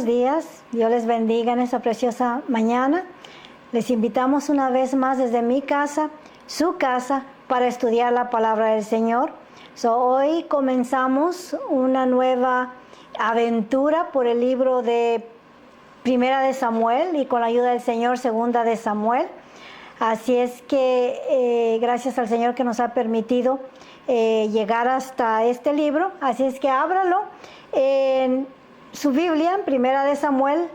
días. Dios les bendiga en esta preciosa mañana. Les invitamos una vez más desde mi casa, su casa, para estudiar la palabra del Señor. Hoy comenzamos una nueva aventura por el libro de Primera de Samuel y con la ayuda del Señor, Segunda de Samuel. Así es que gracias al Señor que nos ha permitido llegar hasta este libro. Así es que ábralo en su Biblia, en Primera de Samuel,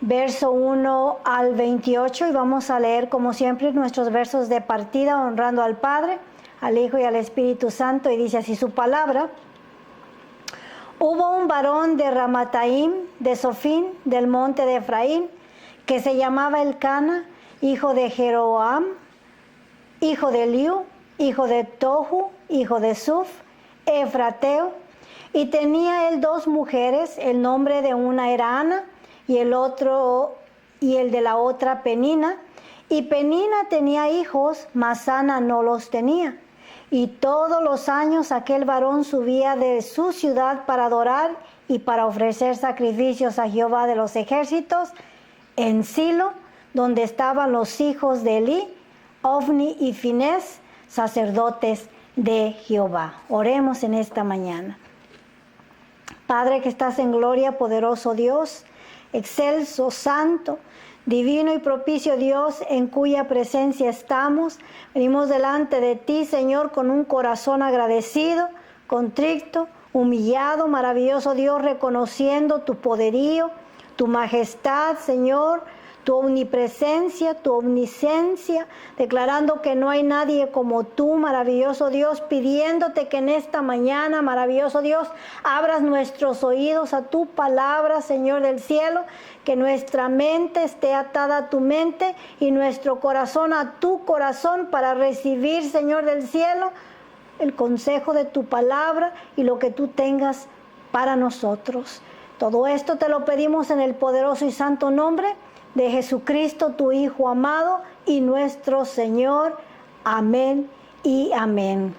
verso 1 al 28, y vamos a leer como siempre nuestros versos de partida, honrando al Padre, al Hijo y al Espíritu Santo, y dice así su palabra. Hubo un varón de Ramataim, de Sofín, del monte de Efraín, que se llamaba Elcana, hijo de Jeroam, hijo de Eliú, hijo de Tohu, hijo de Suf, efrateo, y tenía él dos mujeres. El nombre de una era Ana, y el de la otra Penina. Y Penina tenía hijos, mas Ana no los tenía. Y todos los años aquel varón subía de su ciudad para adorar y para ofrecer sacrificios a Jehová de los ejércitos en Silo, donde estaban los hijos de Elí, Ofni y Finés, sacerdotes de Jehová. Oremos en esta mañana. Padre que estás en gloria, poderoso Dios, excelso, santo, divino y propicio Dios, en cuya presencia estamos. Venimos delante de ti, Señor, con un corazón agradecido, contrito, humillado, maravilloso Dios, reconociendo tu poderío, tu majestad, Señor, tu omnipresencia, tu omnisciencia, declarando que no hay nadie como tú, maravilloso Dios, pidiéndote que en esta mañana, maravilloso Dios, abras nuestros oídos a tu palabra, Señor del cielo, que nuestra mente esté atada a tu mente y nuestro corazón a tu corazón para recibir, Señor del cielo, el consejo de tu palabra y lo que tú tengas para nosotros. Todo esto te lo pedimos en el poderoso y santo nombre de Jesucristo, tu Hijo amado y nuestro Señor. Amén y amén.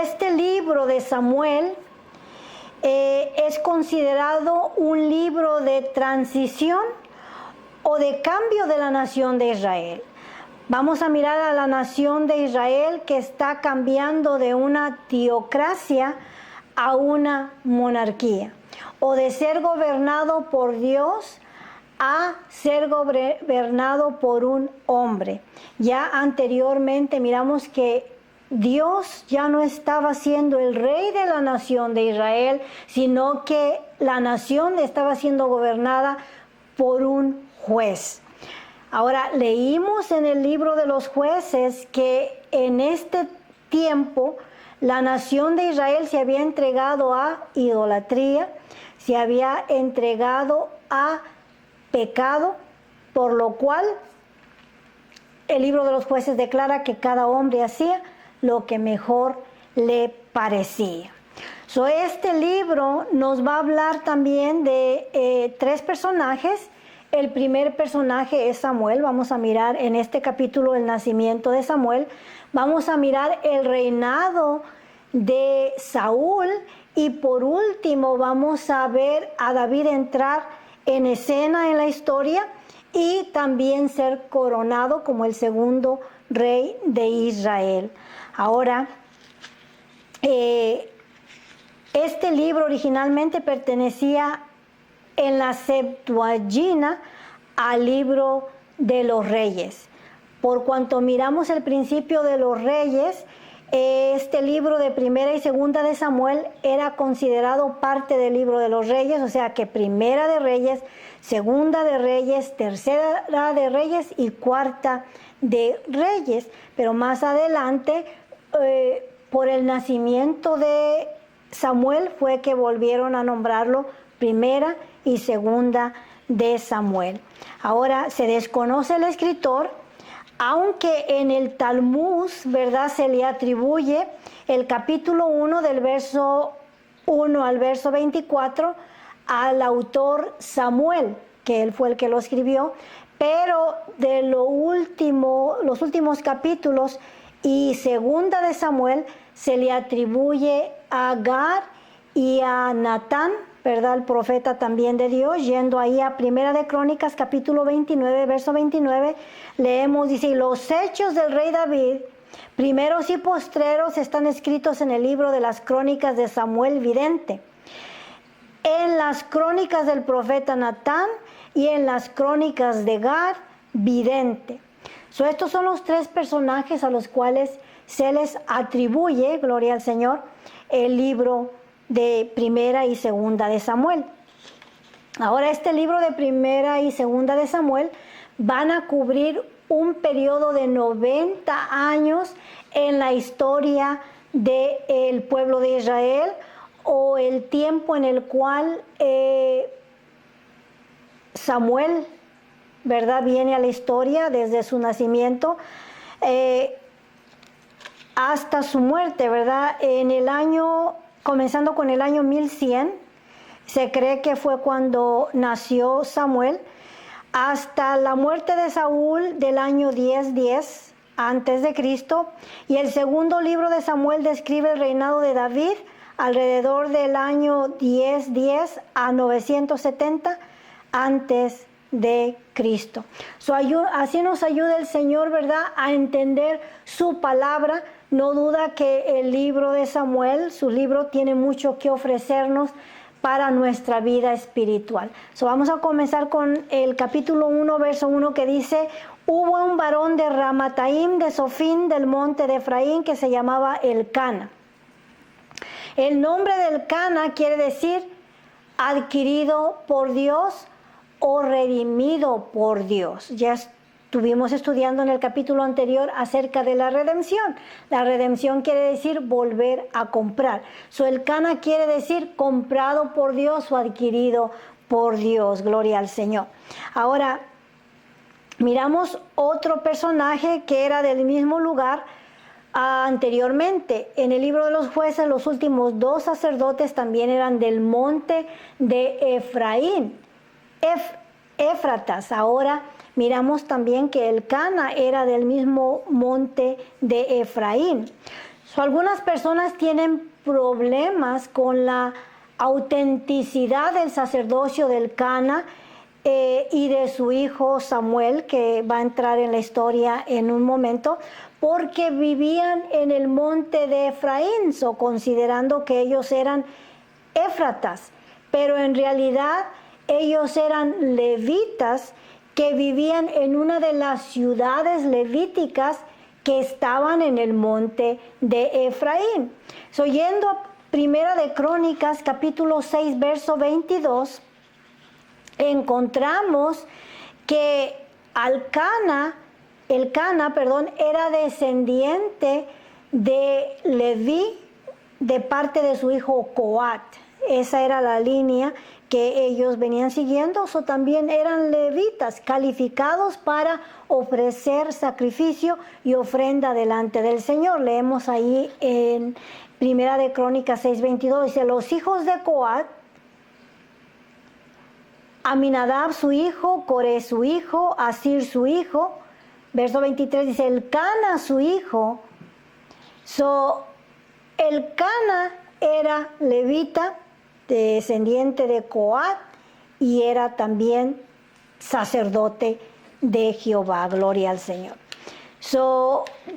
Este libro de Samuel es considerado un libro de transición o de cambio de la nación de Israel. Vamos a mirar a la nación de Israel que está cambiando de una teocracia a una monarquía, o de ser gobernado por Dios a ser gobernado por un hombre. Ya anteriormente miramos que Dios ya no estaba siendo el rey de la nación de Israel, sino que la nación estaba siendo gobernada por un juez. Ahora, leímos en el libro de los jueces que en este tiempo la nación de Israel se había entregado a idolatría, se había entregado a pecado, por lo cual el libro de los jueces declara que cada hombre hacía lo que mejor le parecía. Este libro nos va a hablar también de tres personajes. El primer personaje es Samuel. Vamos a mirar en este capítulo el nacimiento de Samuel. Vamos a mirar el reinado de Saúl, y por último vamos a ver a David entrar en escena en la historia y también ser coronado como el segundo rey de Israel. Ahora, este libro originalmente pertenecía en la Septuaginta al libro de los Reyes. Por cuanto miramos el principio de los Reyes, este libro de Primera y Segunda de Samuel era considerado parte del libro de los Reyes, o sea que Primera de Reyes, Segunda de Reyes, Tercera de Reyes y Cuarta de Reyes. Pero más adelante, por el nacimiento de Samuel, fue que volvieron a nombrarlo Primera y Segunda de Samuel. Ahora, se desconoce el escritor, aunque en el Talmud, ¿verdad?, se le atribuye el capítulo 1 del verso 1 al verso 24 al autor Samuel, que él fue el que lo escribió, pero de los últimos capítulos y Segunda de Samuel se le atribuye a Agar y a Natán, ¿verdad? El profeta también de Dios, yendo ahí a Primera de Crónicas, capítulo 29, verso 29, leemos, dice, y los hechos del rey David, primeros y postreros, están escritos en el libro de las crónicas de Samuel vidente, en las crónicas del profeta Natán y en las crónicas de Gad vidente. Estos son los tres personajes a los cuales se les atribuye, gloria al Señor, el libro de Primera y Segunda de Samuel. Ahora, este libro de Primera y Segunda de Samuel van a cubrir un periodo de 90 años en la historia del pueblo de Israel, o el tiempo en el cual Samuel, ¿verdad?, viene a la historia desde su nacimiento hasta su muerte, ¿verdad? En el año, comenzando con el año 1100, se cree que fue cuando nació Samuel, hasta la muerte de Saúl del año 1010 antes de Cristo, y el segundo libro de Samuel describe el reinado de David alrededor del año 1010 a 970 antes de Cristo. Así nos ayuda el Señor, ¿verdad?, a entender su palabra. No duda que el libro de Samuel, su libro, tiene mucho que ofrecernos para nuestra vida espiritual. Vamos a comenzar con el capítulo 1, verso 1, que dice, hubo un varón de Ramataim, de Sofín, del monte de Efraín, que se llamaba Elcana. El nombre de Elcana quiere decir adquirido por Dios o redimido por Dios. Ya estuvimos estudiando en el capítulo anterior acerca de la redención. La redención quiere decir volver a comprar. Elcana quiere decir comprado por Dios o adquirido por Dios. Gloria al Señor. Ahora, miramos otro personaje que era del mismo lugar anteriormente. En el libro de los jueces, los últimos dos sacerdotes también eran del monte de Efraín, Éfratas. Ahora miramos también que Elcana era del mismo monte de Efraín. Algunas personas tienen problemas con la autenticidad del sacerdocio de Elcana y de su hijo Samuel, que va a entrar en la historia en un momento, porque vivían en el monte de Efraín, considerando que ellos eran éfratas, pero en realidad ellos eran levitas que vivían en una de las ciudades levíticas que estaban en el monte de Efraín. Yendo a Primera de Crónicas, capítulo 6, verso 22, encontramos que Elcana, era descendiente de Leví de parte de su hijo Coat. Esa era la línea que ellos venían siguiendo. También eran levitas calificados para ofrecer sacrificio y ofrenda delante del Señor. Leemos ahí en Primera de Crónicas 6:22, dice, los hijos de Coat, Aminadab su hijo, Coré su hijo, Asir su hijo. Verso 23 dice, Elcana su hijo. Elcana era levita, descendiente de Coat, y era también sacerdote de Jehová. Gloria al Señor.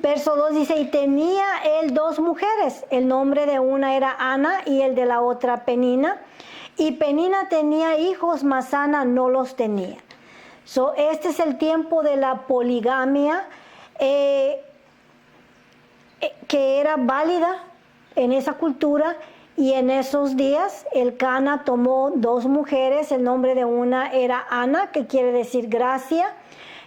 Verso 2 dice, y tenía él dos mujeres. El nombre de una era Ana y el de la otra Penina. Y Penina tenía hijos, mas Ana no los tenía. Este es el tiempo de la poligamia que era válida en esa cultura, y en esos días Elcana tomó dos mujeres. El nombre de una era Ana, que quiere decir gracia,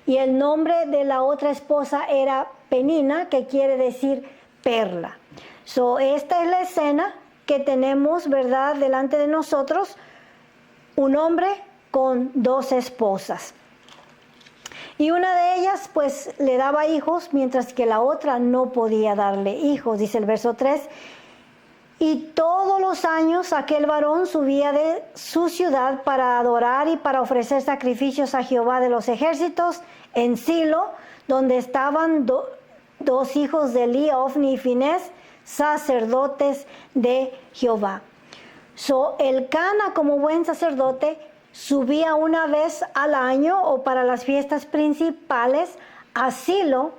y el nombre de la otra esposa era Penina, que quiere decir perla. Esta es la escena que tenemos, ¿verdad?, delante de nosotros, un hombre con dos esposas. Y una de ellas pues le daba hijos, mientras que la otra no podía darle hijos. Dice el verso 3, y todos los años aquel varón subía de su ciudad para adorar y para ofrecer sacrificios a Jehová de los ejércitos en Silo, donde estaban dos hijos de Elí, Ofni y Finés, sacerdotes de Jehová. Elcana, como buen sacerdote, subía una vez al año o para las fiestas principales a Silo,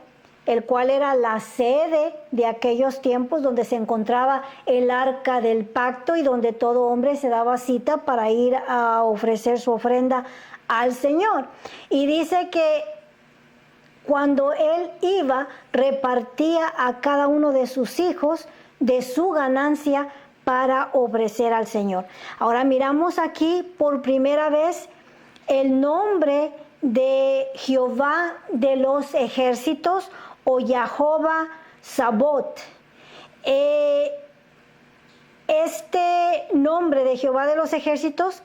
el cual era la sede de aquellos tiempos donde se encontraba el arca del pacto y donde todo hombre se daba cita para ir a ofrecer su ofrenda al Señor. Y dice que cuando él iba, repartía a cada uno de sus hijos de su ganancia para ofrecer al Señor. Ahora miramos aquí por primera vez el nombre de Jehová de los ejércitos o Jehová Sabot. Este nombre de Jehová de los ejércitos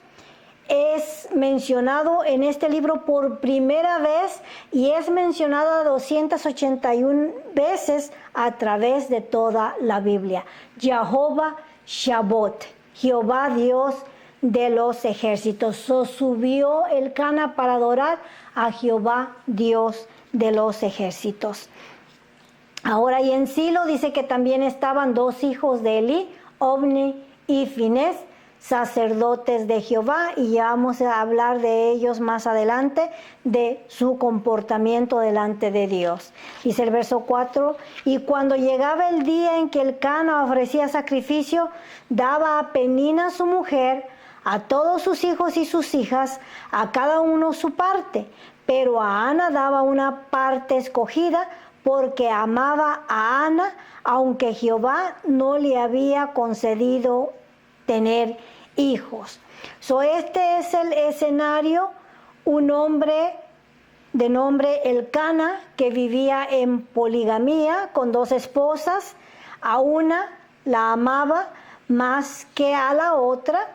es mencionado en este libro por primera vez y es mencionado 281 veces a través de toda la Biblia. Jehová Shabbat, Jehová Dios de los ejércitos. Subió Elcana para adorar a Jehová Dios de los ejércitos. Ahora, y en Silo dice que también estaban dos hijos de Elí, Ovni y Finés, sacerdotes de Jehová, y ya vamos a hablar de ellos más adelante, de su comportamiento delante de Dios. Dice el verso 4, y cuando llegaba el día en que Elcana ofrecía sacrificio, daba a Penina su mujer, a todos sus hijos y sus hijas, a cada uno su parte, pero a Ana daba una parte escogida, porque amaba a Ana, aunque Jehová no le había concedido tener hijos. Este es el escenario, un hombre de nombre Elcana que vivía en poligamía con dos esposas, a una la amaba más que a la otra,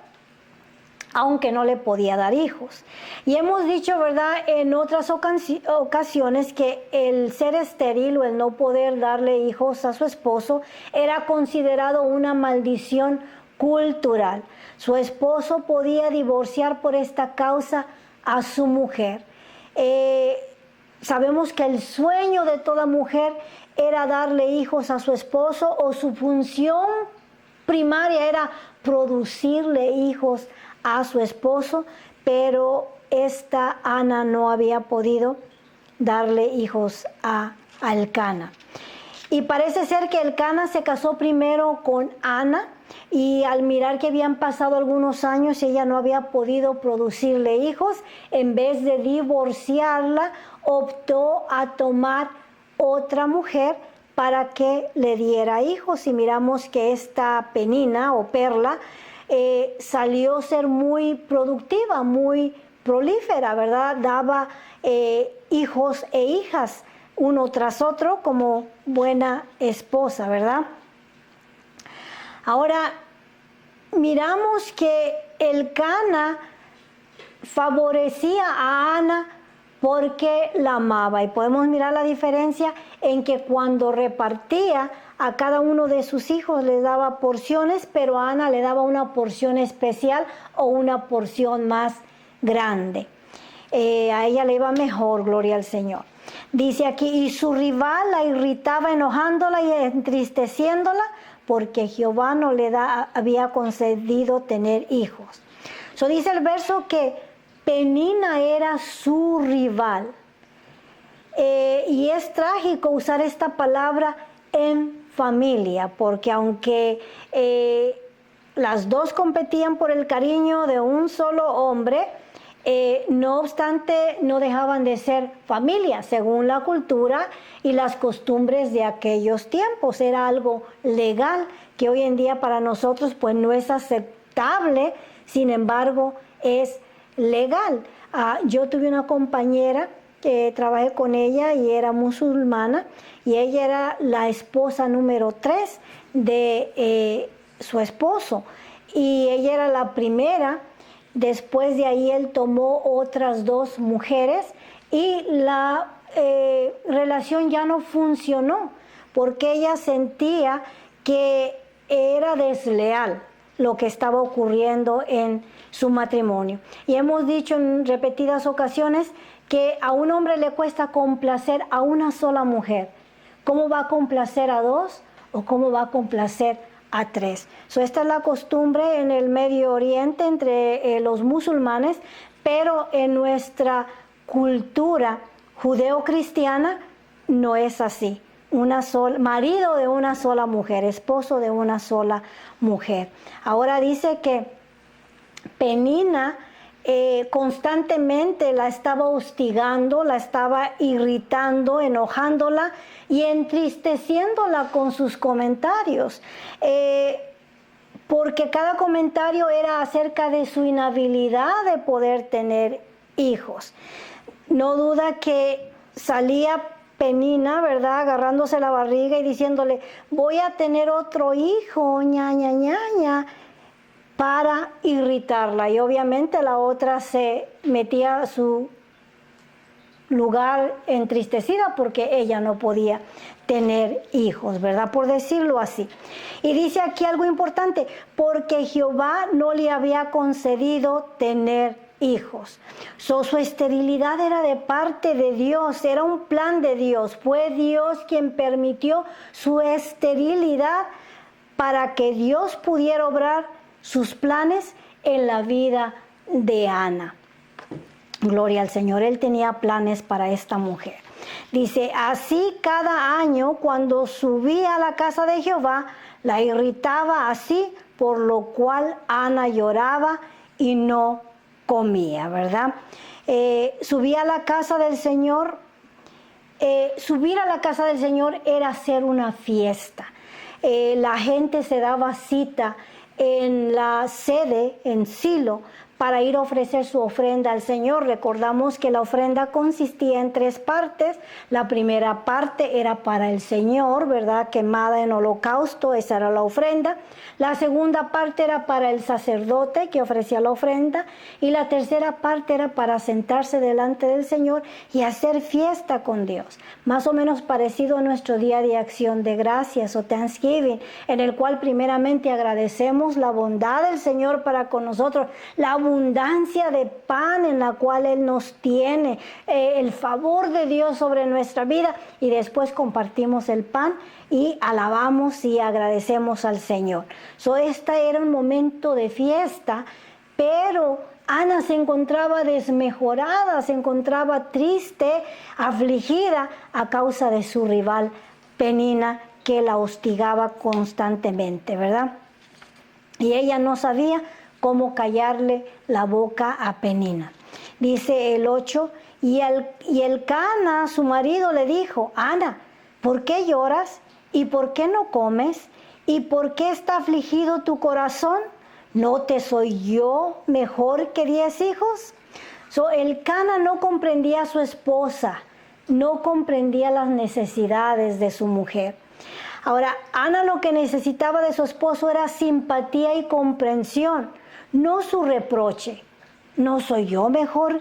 aunque no le podía dar hijos. Y hemos dicho, ¿verdad?, en otras ocasiones que el ser estéril o el no poder darle hijos a su esposo era considerado una maldición cultural. Su esposo podía divorciar por esta causa a su mujer. Sabemos que el sueño de toda mujer era darle hijos a su esposo, o su función primaria era producirle hijos a su esposo, pero esta Ana no había podido darle hijos a Elcana. Y parece ser que Elcana se casó primero con Ana, y al mirar que habían pasado algunos años ella no había podido producirle hijos, en vez de divorciarla, optó a tomar otra mujer para que le diera hijos. Y miramos que esta Penina o Perla salió a ser muy productiva, muy prolífera, ¿verdad? Daba hijos e hijas uno tras otro como buena esposa, ¿verdad? Ahora, miramos que Elcana favorecía a Ana porque la amaba, y podemos mirar la diferencia en que cuando repartía a cada uno de sus hijos les daba porciones, pero a Ana le daba una porción especial o una porción más grande. A ella le iba mejor, gloria al Señor. Dice aquí, y su rival la irritaba enojándola y entristeciéndola, porque Jehová no le había concedido tener hijos. Dice el verso que Penina era su rival. Y es trágico usar esta palabra en familia, porque aunque las dos competían por el cariño de un solo hombre, no obstante no dejaban de ser familia según la cultura y las costumbres de aquellos tiempos. Era algo legal que hoy en día para nosotros pues no es aceptable, sin embargo es legal. Yo tuve una compañera que trabajé con ella y era musulmana, y ella era la esposa número 3 de su esposo, y ella era la primera. Después de ahí él tomó otras 2 mujeres y la relación ya no funcionó, porque ella sentía que era desleal lo que estaba ocurriendo en su matrimonio. Y hemos dicho en repetidas ocasiones que a un hombre le cuesta complacer a una sola mujer. ¿Cómo va a complacer a 2 o cómo va a complacer a 3. Esta es la costumbre en el Medio Oriente entre los musulmanes, pero en nuestra cultura judeo-cristiana no es así. Marido de una sola mujer, esposo de una sola mujer. Ahora dice que Penina constantemente la estaba hostigando, la estaba irritando, enojándola y entristeciéndola con sus comentarios, porque cada comentario era acerca de su inhabilidad de poder tener hijos. No duda que salía Penina, ¿verdad?, agarrándose la barriga y diciéndole, voy a tener otro hijo, ña, para irritarla. Y obviamente la otra se metía a su lugar entristecida porque ella no podía tener hijos, ¿verdad?, por decirlo así. Y dice aquí algo importante, porque Jehová no le había concedido tener hijos. Su esterilidad era de parte de Dios, era un plan de Dios. Fue Dios quien permitió su esterilidad para que Dios pudiera obrar sus planes en la vida de Ana. Gloria al Señor, Él tenía planes para esta mujer. Dice, así cada año cuando subía a la casa de Jehová, la irritaba así, por lo cual Ana lloraba y no comía, ¿verdad? Subía a la casa del Señor. Subir a la casa del Señor era hacer una fiesta. La gente se daba cita en la sede, en Silo, para ir a ofrecer su ofrenda al Señor. Recordamos que la ofrenda consistía en 3 partes. La primera parte era para el Señor, ¿verdad?, quemada en holocausto, esa era la ofrenda. La segunda parte era para el sacerdote que ofrecía la ofrenda. Y la tercera parte era para sentarse delante del Señor y hacer fiesta con Dios. Más o menos parecido a nuestro día de acción de gracias o Thanksgiving, en el cual primeramente agradecemos la bondad del Señor para con nosotros, la abundancia de pan en la cual Él nos tiene, el favor de Dios sobre nuestra vida, y después compartimos el pan y alabamos y agradecemos al Señor. Este era un momento de fiesta, pero Ana se encontraba desmejorada, se encontraba triste, afligida a causa de su rival Penina, que la hostigaba constantemente, ¿verdad? Y ella no sabía cómo callarle la boca a Penina. Dice el 8, y el Cana, su marido, le dijo, Ana, ¿por qué lloras? ¿Y por qué no comes? ¿Y por qué está afligido tu corazón? ¿No te soy yo mejor que 10 hijos? El Cana no comprendía a su esposa, no comprendía las necesidades de su mujer. Ahora, Ana lo que necesitaba de su esposo era simpatía y comprensión, no su reproche. ¿No soy yo mejor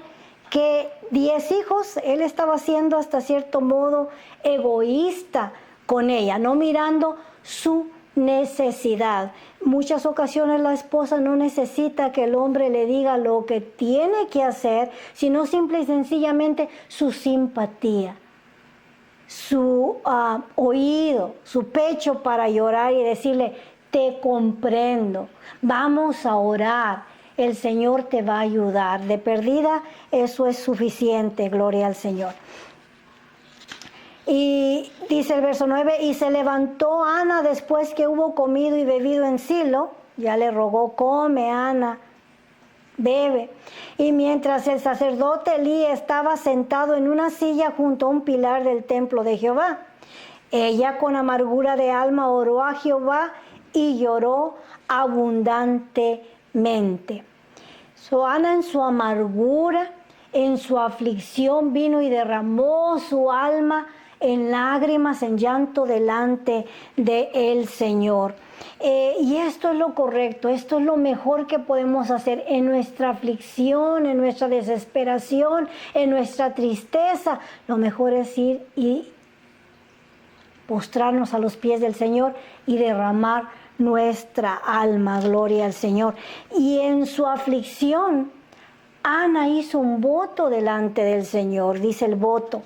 que 10 hijos? Él estaba siendo hasta cierto modo egoísta con ella, no mirando su necesidad. Muchas ocasiones la esposa no necesita que el hombre le diga lo que tiene que hacer, sino simple y sencillamente su simpatía, su oído, su pecho para llorar y decirle, te comprendo, vamos a orar, el Señor te va a ayudar. De perdida, eso es suficiente, gloria al Señor. Y dice el verso 9, y se levantó Ana después que hubo comido y bebido en Silo, ya le rogó, come Ana, bebe. Y mientras el sacerdote Elí estaba sentado en una silla junto a un pilar del templo de Jehová, ella con amargura de alma oró a Jehová y lloró abundantemente. Ana en su amargura, en su aflicción, vino y derramó su alma en lágrimas, en llanto delante del Señor. Y esto es lo correcto, esto es lo mejor que podemos hacer en nuestra aflicción, en nuestra desesperación, en nuestra tristeza. Lo mejor es ir y postrarnos a los pies del Señor y derramar nuestra alma, gloria al Señor. Y en su aflicción, Ana hizo un voto delante del Señor, dice el voto.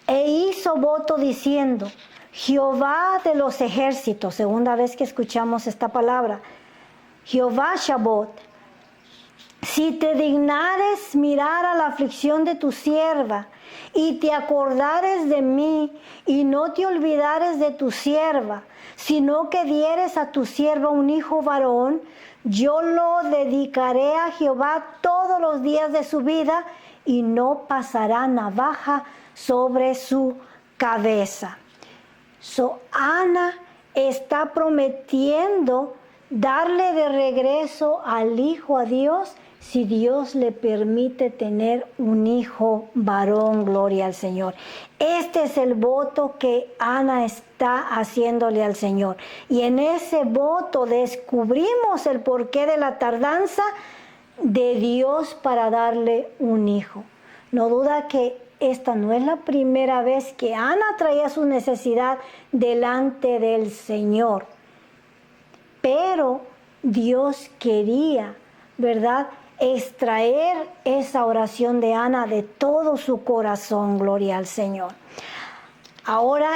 E hizo voto diciendo, Jehová de los ejércitos, segunda vez que escuchamos esta palabra, Jehová Shabbat, si te dignares mirar a la aflicción de tu sierva, y te acordares de mí, y no te olvidares de tu sierva, sino que dieres a tu sierva un hijo varón, yo lo dedicaré a Jehová todos los días de su vida, y no pasará navaja sobre su cabeza. Ana está prometiendo darle de regreso al hijo a Dios si Dios le permite tener un hijo varón, gloria al Señor. Este es el voto que Ana está haciéndole al Señor. Y en ese voto descubrimos el porqué de la tardanza de Dios para darle un hijo. No duda que esta no es la primera vez que Ana traía su necesidad delante del Señor. Pero Dios quería, ¿verdad?, extraer esa oración de Ana de todo su corazón, gloria al Señor. Ahora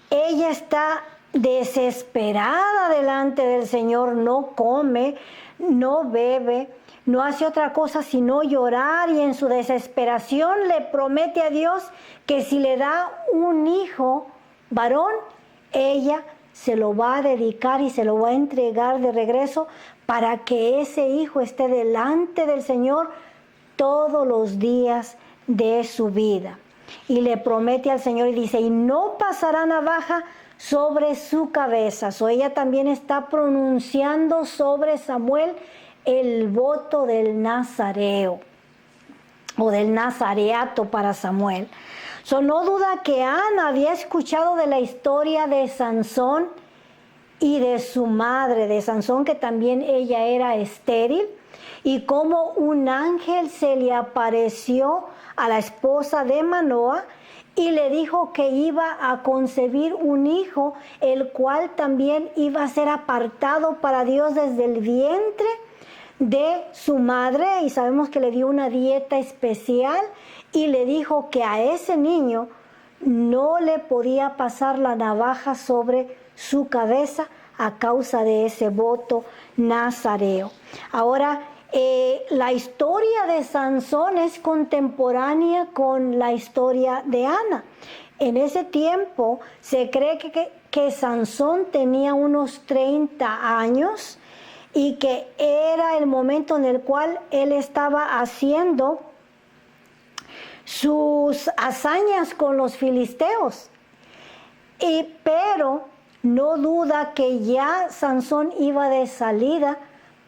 ella está desesperada delante del Señor, no come, no bebe, no hace otra cosa sino llorar, y en su desesperación le promete a Dios que si le da un hijo varón, ella se lo va a dedicar y se lo va a entregar de regreso para que ese hijo esté delante del Señor todos los días de su vida. Y le promete al Señor y dice, y no pasará navaja sobre su cabeza. Ella también está pronunciando sobre Samuel el voto del nazareo o del nazareato para Samuel. No duda que Ana había escuchado de la historia de Sansón y de su madre, de Sansón, que también ella era estéril, y cómo un ángel se le apareció a la esposa de Manoa y le dijo que iba a concebir un hijo, el cual también iba a ser apartado para Dios desde el vientre de su madre, y sabemos que le dio una dieta especial y le dijo que a ese niño no le podía pasar la navaja sobre su cabeza a causa de ese voto nazareo. Ahora, la historia de Sansón es contemporánea con la historia de Ana. En ese tiempo se cree que Sansón tenía unos 30 años y que era el momento en el cual él estaba haciendo sus hazañas con los filisteos. Pero no duda que ya Sansón iba de salida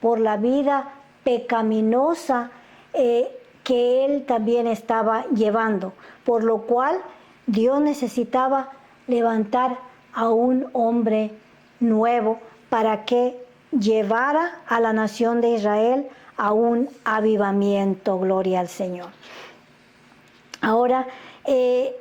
por la vida pecaminosa que él también estaba llevando, por lo cual Dios necesitaba levantar a un hombre nuevo para que llevara a la nación de Israel a un avivamiento, gloria al Señor. Ahora, en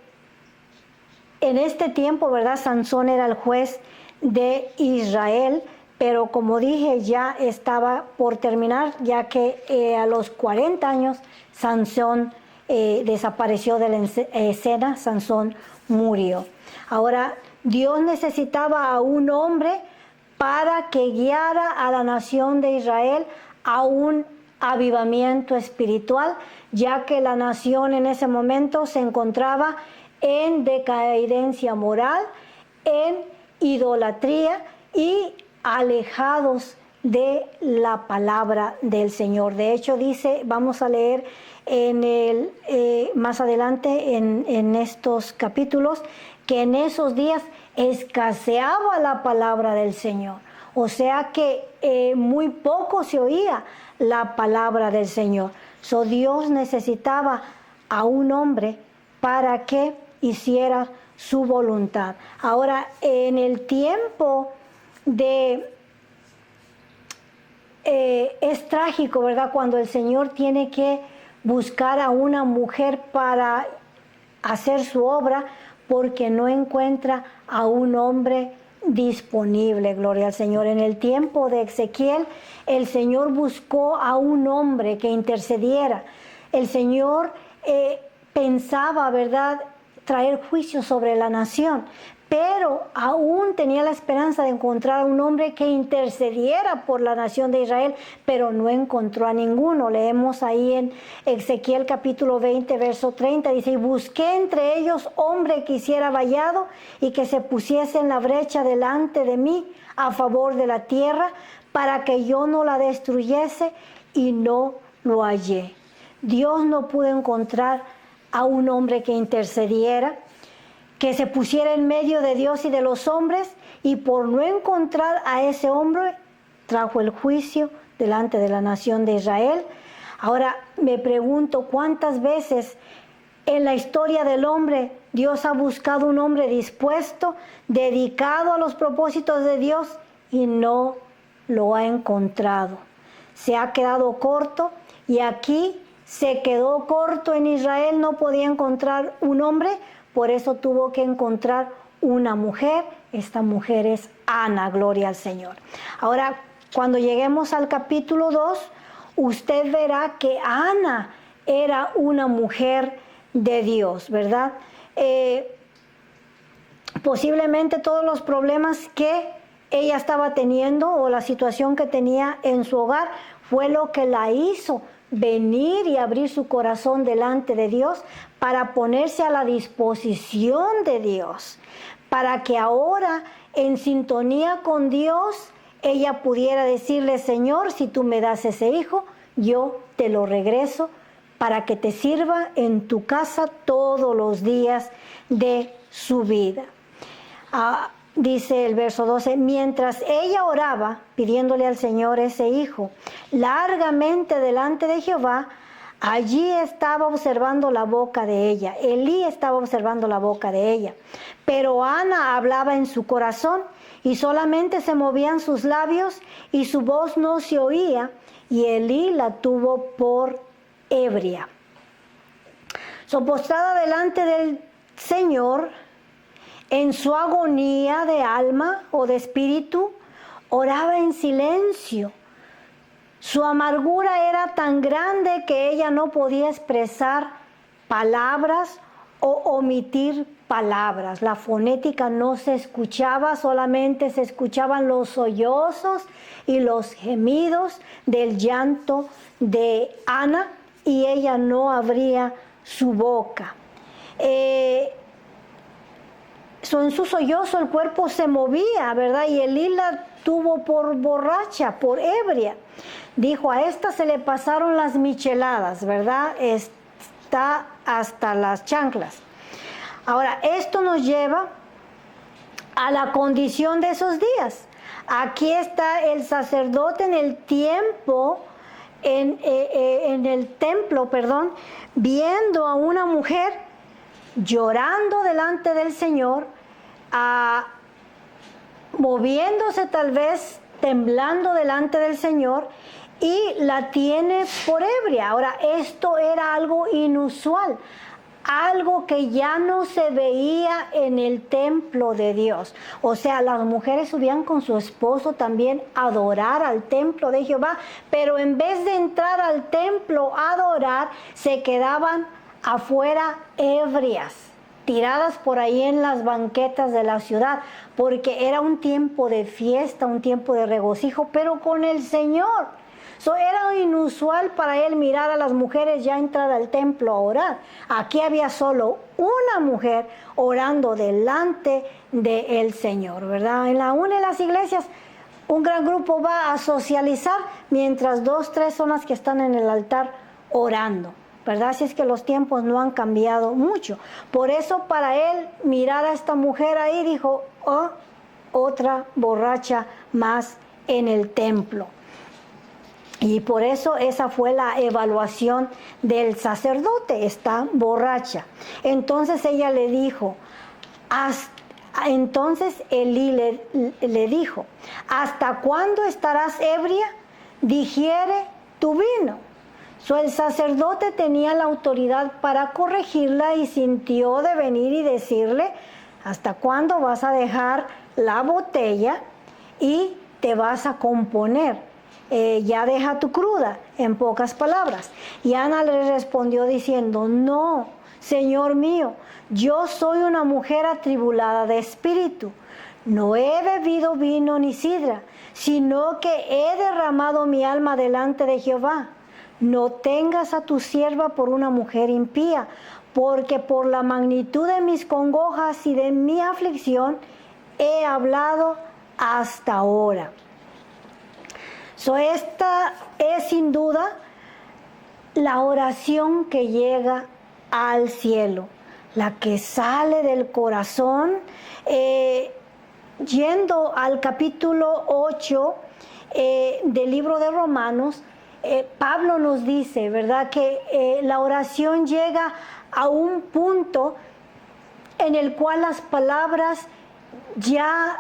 este tiempo, ¿verdad?, Sansón era el juez de Israel, pero como dije, ya estaba por terminar, ya que a los 40 años Sansón desapareció de la escena, Sansón murió. Ahora, Dios necesitaba a un hombre para que guiara a la nación de Israel a un avivamiento espiritual, ya que la nación en ese momento se encontraba en decadencia moral, en idolatría y alejados de la palabra del Señor. De hecho, dice, vamos a leer más adelante en estos capítulos, que en esos días escaseaba la palabra del Señor. O sea que muy poco se oía la palabra del Señor. Dios necesitaba a un hombre para que hiciera su voluntad. Ahora, en el tiempo es trágico, ¿verdad?, cuando el Señor tiene que buscar a una mujer para hacer su obra, porque no encuentra a un hombre disponible, gloria al Señor. En el tiempo de Ezequiel, el Señor buscó a un hombre que intercediera. El Señor pensaba, ¿verdad?, traer juicio sobre la nación, pero aún tenía la esperanza de encontrar a un hombre que intercediera por la nación de Israel, pero no encontró a ninguno. Leemos ahí en Ezequiel capítulo 20, verso 30, dice, y busqué entre ellos hombre que hiciera vallado y que se pusiese en la brecha delante de mí a favor de la tierra, para que yo no la destruyese, y no lo hallé. Dios no pudo encontrar a un hombre que intercediera, que se pusiera en medio de Dios y de los hombres, y por no encontrar a ese hombre, trajo el juicio delante de la nación de Israel. Ahora me pregunto, ¿cuántas veces en la historia del hombre Dios ha buscado un hombre dispuesto, dedicado a los propósitos de Dios, y no lo ha encontrado? Se ha quedado corto, y aquí se quedó corto en Israel, no podía encontrar un hombre, por eso tuvo que encontrar una mujer. Esta mujer es Ana, gloria al Señor. Ahora, cuando lleguemos al capítulo 2, usted verá que Ana era una mujer de Dios, ¿verdad? Posiblemente todos los problemas que ella estaba teniendo o la situación que tenía en su hogar fue lo que la hizo venir y abrir su corazón delante de Dios, para ponerse a la disposición de Dios, para que ahora, en sintonía con Dios, ella pudiera decirle, Señor, si tú me das ese hijo, yo te lo regreso para que te sirva en tu casa todos los días de su vida. Dice el verso 12, mientras ella oraba, pidiéndole al Señor ese hijo, largamente delante de Jehová, allí estaba observando la boca de ella. Elí estaba observando la boca de ella. Pero Ana hablaba en su corazón, y solamente se movían sus labios, y su voz no se oía, y Elí la tuvo por ebria. Postrada delante del Señor, en su agonía de alma o de espíritu, oraba en silencio. Su amargura era tan grande que ella no podía expresar palabras o omitir palabras. La fonética no se escuchaba, solamente se escuchaban los sollozos y los gemidos del llanto de Ana, y ella no abría su boca. En su sollozo el cuerpo se movía, ¿verdad? Y Elí la tuvo por borracha, por ebria. Dijo, a esta se le pasaron las micheladas, ¿verdad? Está hasta las chanclas. Ahora, esto nos lleva a la condición de esos días. Aquí está el sacerdote en el tiempo, en el templo, perdón, viendo a una mujer llorando delante del Señor, moviéndose tal vez, temblando delante del Señor, y la tiene por ebria. Ahora, esto era algo inusual, algo que ya no se veía en el templo de Dios. O sea, las mujeres subían con su esposo también a adorar al templo de Jehová, pero en vez de entrar al templo a adorar, se quedaban afuera ebrias, tiradas por ahí en las banquetas de la ciudad, porque era un tiempo de fiesta, un tiempo de regocijo, pero con el Señor. Era inusual para él mirar a las mujeres ya entrar al templo a orar. Aquí había solo una mujer orando delante del Señor, ¿verdad? En una de las iglesias, un gran grupo va a socializar, mientras 2, 3 son las que están en el altar orando, ¿verdad? Así es que los tiempos no han cambiado mucho. Por eso, para él mirar a esta mujer ahí, dijo, oh, otra borracha más en el templo. Y por eso esa fue la evaluación del sacerdote, está borracha. Entonces ella le dijo, entonces Elí le dijo, ¿hasta cuándo estarás ebria? Digiere tu vino. El sacerdote tenía la autoridad para corregirla y sintió de venir y decirle, ¿hasta cuándo vas a dejar la botella y te vas a componer? Ya deja tu cruda, en pocas palabras. Y Ana le respondió diciendo, no, Señor mío, yo soy una mujer atribulada de espíritu. No he bebido vino ni sidra, sino que he derramado mi alma delante de Jehová. No tengas a tu sierva por una mujer impía, porque por la magnitud de mis congojas y de mi aflicción he hablado hasta ahora. Esta es sin duda la oración que llega al cielo, la que sale del corazón. Yendo al capítulo 8 del libro de Romanos, Pablo nos dice, ¿verdad?, que la oración llega a un punto en el cual las palabras ya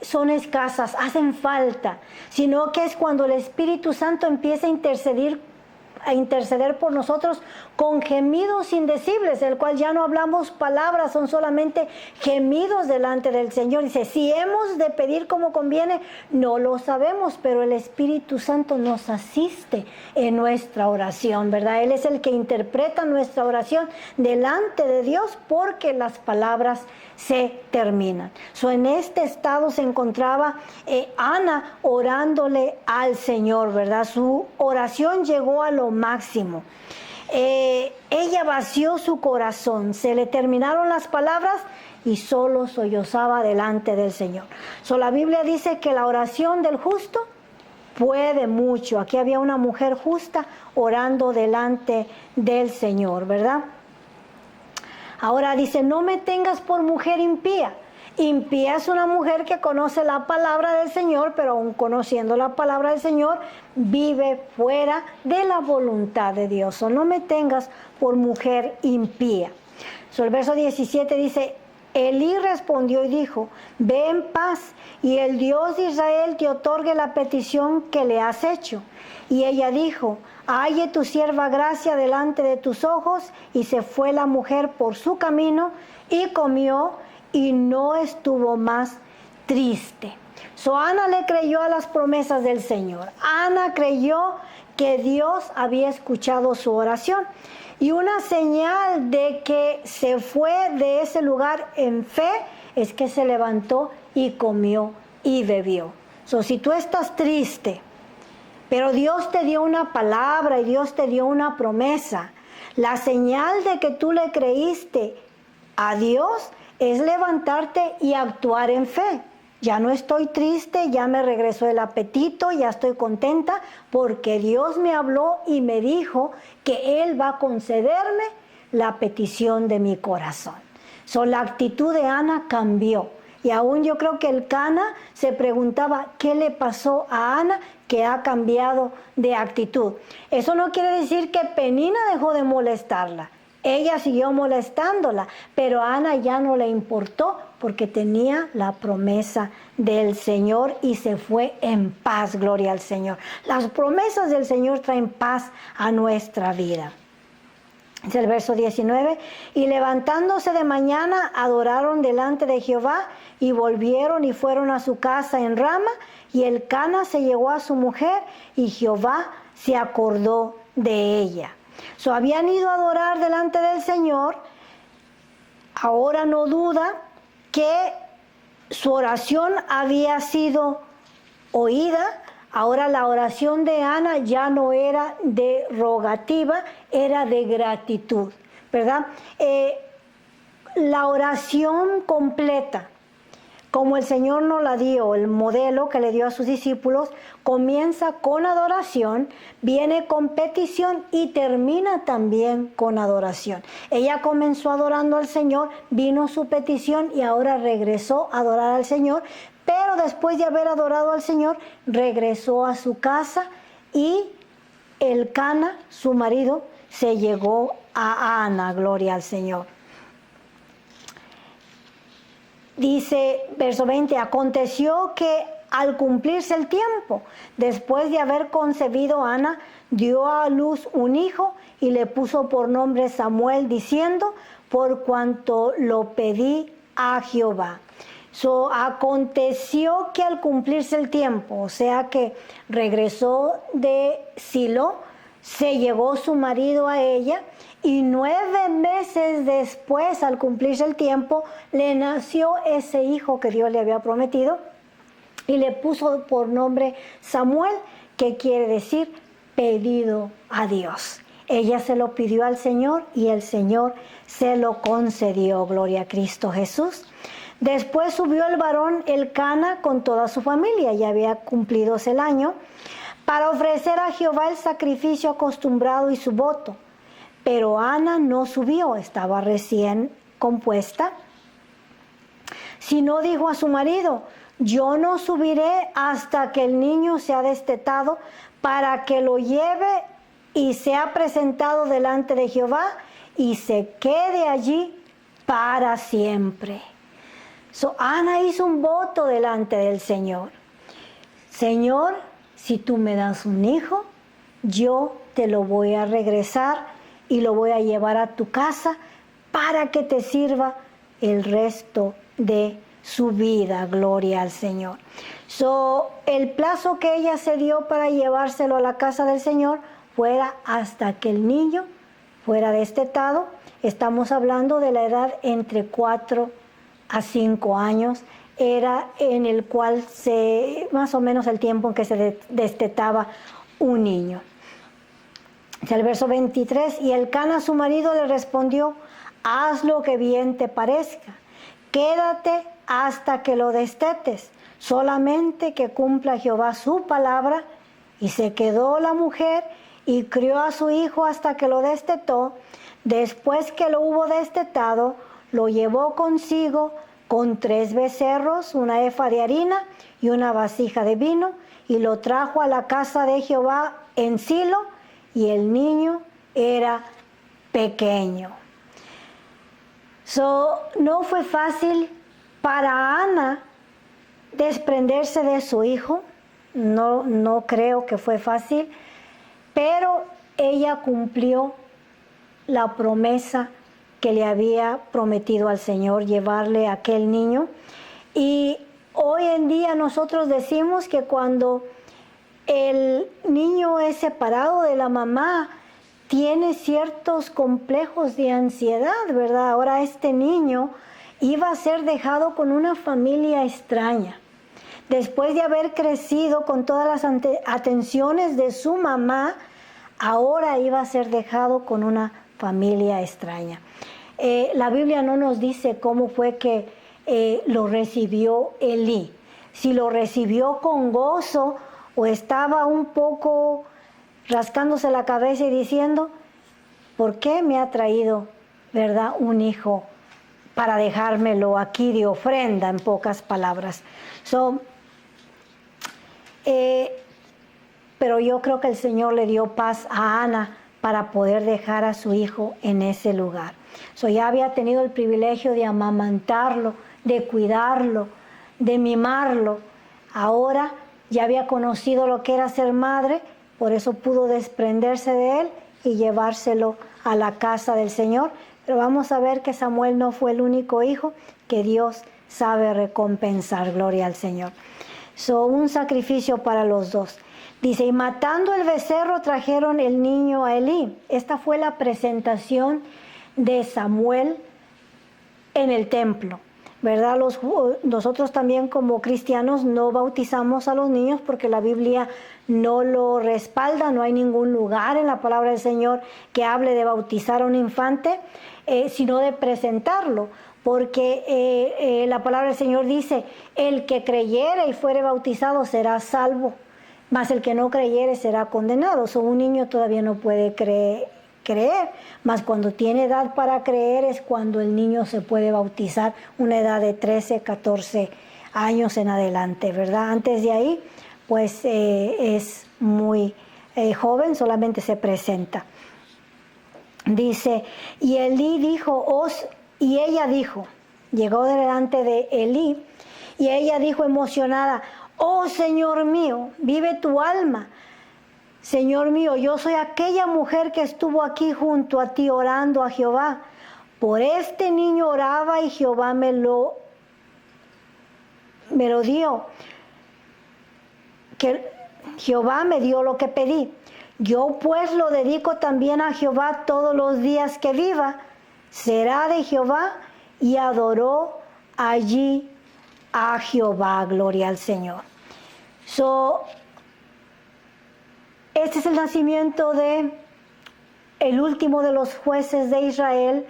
son escasas, hacen falta, sino que es cuando el Espíritu Santo empieza a interceder por nosotros con gemidos indecibles, el cual ya no hablamos palabras, son solamente gemidos delante del Señor. Dice, si hemos de pedir como conviene, no lo sabemos, pero el Espíritu Santo nos asiste en nuestra oración, ¿verdad? Él es el que interpreta nuestra oración delante de Dios, porque las palabras se terminan. En este estado se encontraba Ana orándole al Señor, ¿verdad? Su oración llegó a lo máximo. Ella vació su corazón, se le terminaron las palabras y solo sollozaba delante del Señor. La Biblia dice que la oración del justo puede mucho. Aquí había una mujer justa orando delante del Señor, ¿verdad? Ahora dice, no me tengas por mujer impía. Impía es una mujer que conoce la palabra del Señor, pero aun conociendo la palabra del Señor, vive fuera de la voluntad de Dios. No me tengas por mujer impía. El verso 17 dice, Elí respondió y dijo, ve en paz, y el Dios de Israel te otorgue la petición que le has hecho. Y ella dijo, halle tu sierva gracia delante de tus ojos. Y se fue la mujer por su camino y comió y no estuvo más triste. Ana le creyó a las promesas del Señor. Ana creyó que Dios había escuchado su oración. Y una señal de que se fue de ese lugar en fe es que se levantó y comió y bebió. Si tú estás triste, pero Dios te dio una palabra y Dios te dio una promesa, la señal de que tú le creíste a Dios es levantarte y actuar en fe. Ya no estoy triste, ya me regresó el apetito, ya estoy contenta porque Dios me habló y me dijo que Él va a concederme la petición de mi corazón. La actitud de Ana cambió. Y aún yo creo que el Cana se preguntaba qué le pasó a Ana que ha cambiado de actitud. Eso no quiere decir que Penina dejó de molestarla. Ella siguió molestándola, pero a Ana ya no le importó porque tenía la promesa del Señor y se fue en paz, gloria al Señor. Las promesas del Señor traen paz a nuestra vida. Es el verso 19, y levantándose de mañana adoraron delante de Jehová y volvieron y fueron a su casa en Rama, y el Cana se llegó a su mujer y Jehová se acordó de ella. Habían ido a adorar delante del Señor. Ahora no duda que su oración había sido oída. Ahora la oración de Ana ya no era de rogativa, era de gratitud, ¿verdad? La oración completa, como el Señor nos la dio, el modelo que le dio a sus discípulos, comienza con adoración, viene con petición y termina también con adoración. Ella comenzó adorando al Señor, vino su petición y ahora regresó a adorar al Señor, pero después de haber adorado al Señor, regresó a su casa y el Cana, su marido, se llegó a Ana, gloria al Señor. Dice, verso 20, aconteció que al cumplirse el tiempo, después de haber concebido Ana, dio a luz un hijo y le puso por nombre Samuel, diciendo, por cuanto lo pedí a Jehová. Aconteció que al cumplirse el tiempo, o sea que regresó de Silo, se llegó su marido a ella y 9 meses después, al cumplirse el tiempo, le nació ese hijo que Dios le había prometido y le puso por nombre Samuel, que quiere decir pedido a Dios. Ella se lo pidió al Señor y el Señor se lo concedió. Gloria a Cristo Jesús. Después subió el varón Elcana con toda su familia, ya había cumplido el año, para ofrecer a Jehová el sacrificio acostumbrado y su voto. Pero Ana no subió, estaba recién compuesta, sino dijo a su marido: yo no subiré hasta que el niño sea destetado, para que lo lleve y sea presentado delante de Jehová y se quede allí para siempre. Ana hizo un voto delante del Señor. Señor, si tú me das un hijo, yo te lo voy a regresar y lo voy a llevar a tu casa para que te sirva el resto de su vida. Gloria al Señor. El plazo que ella se dio para llevárselo a la casa del Señor fuera hasta que el niño fuera destetado. Estamos hablando de la edad entre 4 a 5 años, era en el cual más o menos el tiempo en que se destetaba un niño. El verso 23, y Elcana su marido le respondió: haz lo que bien te parezca, quédate hasta que lo destetes, solamente que cumpla Jehová su palabra. Y se quedó la mujer y crió a su hijo hasta que lo destetó. Después que lo hubo destetado, lo llevó consigo con 3 becerros, una efa de harina y una vasija de vino, y lo trajo a la casa de Jehová en Silo, y el niño era pequeño. No fue fácil para Ana desprenderse de su hijo, no creo que fue fácil, pero ella cumplió la promesa que le había prometido al Señor, llevarle a aquel niño. Y hoy en día nosotros decimos que cuando el niño es separado de la mamá, tiene ciertos complejos de ansiedad, ¿verdad? Ahora este niño iba a ser dejado con una familia extraña. Después de haber crecido con todas las atenciones de su mamá, ahora iba a ser dejado con una familia extraña. La Biblia no nos dice cómo fue que lo recibió Elí. Si lo recibió con gozo o estaba un poco rascándose la cabeza y diciendo: ¿por qué me ha traído, verdad, un hijo para dejármelo aquí de ofrenda? En pocas palabras. Pero yo creo que el Señor le dio paz a Ana para poder dejar a su hijo en ese lugar. Ya había tenido el privilegio de amamantarlo, de cuidarlo, de mimarlo. Ahora ya había conocido lo que era ser madre, por eso pudo desprenderse de él y llevárselo a la casa del Señor. Pero vamos a ver que Samuel no fue el único hijo, que Dios sabe recompensar. Gloria al Señor. Un sacrificio para los dos. Dice: y matando el becerro trajeron el niño a Elí. Esta fue la presentación de Samuel en el templo, ¿verdad? Nosotros también como cristianos no bautizamos a los niños porque la Biblia no lo respalda. No hay ningún lugar en la palabra del Señor que hable de bautizar a un infante, sino de presentarlo. Porque la palabra del Señor dice: el que creyere y fuere bautizado será salvo, mas el que no creyere será condenado. Un niño todavía no puede creer, mas cuando tiene edad para creer es cuando el niño se puede bautizar, una edad de 13, 14 años en adelante, ¿verdad? Antes de ahí, pues es muy joven, solamente se presenta. Dice: y Elí dijo, y ella dijo, llegó delante de Elí, y ella dijo emocionada: oh Señor mío, vive tu alma. Señor mío, yo soy aquella mujer que estuvo aquí junto a ti orando a Jehová. Por este niño oraba y Jehová me lo dio. Que Jehová me dio lo que pedí. Yo pues lo dedico también a Jehová todos los días que viva. Será de Jehová, y adoró allí a Jehová. Gloria al Señor. Este es el nacimiento de el último de los jueces de Israel,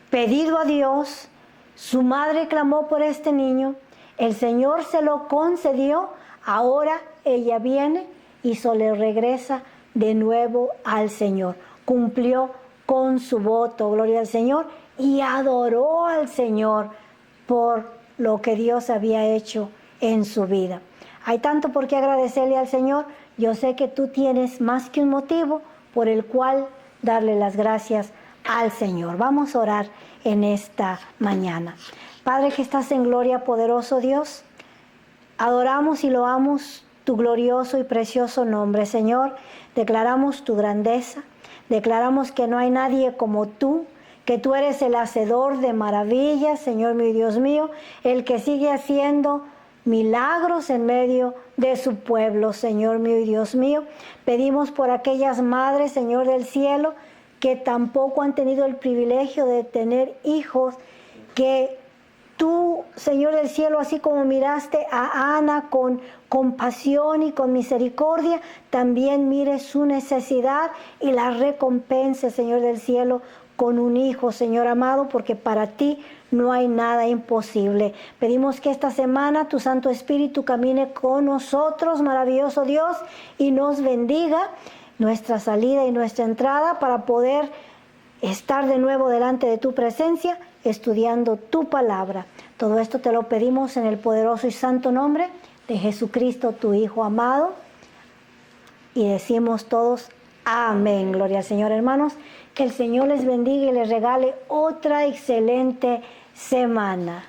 pedido a Dios. Su madre clamó por este niño, el Señor se lo concedió. Ahora ella viene y se le regresa de nuevo al Señor. Cumplió con su voto, gloria al Señor, y adoró al Señor por lo que Dios había hecho en su vida. Hay tanto por qué agradecerle al Señor. Yo sé que tú tienes más que un motivo por el cual darle las gracias al Señor. Vamos a orar en esta mañana. Padre que estás en gloria, poderoso Dios, adoramos y loamos tu glorioso y precioso nombre, Señor. Declaramos tu grandeza, declaramos que no hay nadie como tú, que tú eres el hacedor de maravillas, Señor mío y Dios mío, el que sigue haciendo milagros en medio de su pueblo, Señor mío y Dios mío. Pedimos por aquellas madres, Señor del cielo, que tampoco han tenido el privilegio de tener hijos, que tú, Señor del cielo, así como miraste a Ana con compasión y con misericordia, también mire su necesidad y la recompense, Señor del cielo, con un hijo, Señor amado, porque para ti no hay nada imposible. Pedimos que esta semana tu Santo Espíritu camine con nosotros, maravilloso Dios, y nos bendiga nuestra salida y nuestra entrada para poder estar de nuevo delante de tu presencia, estudiando tu palabra. Todo esto te lo pedimos en el poderoso y santo nombre de Jesucristo, tu Hijo amado. Y decimos todos, amén. Gloria al Señor, hermanos. Que el Señor les bendiga y les regale otra excelente semana.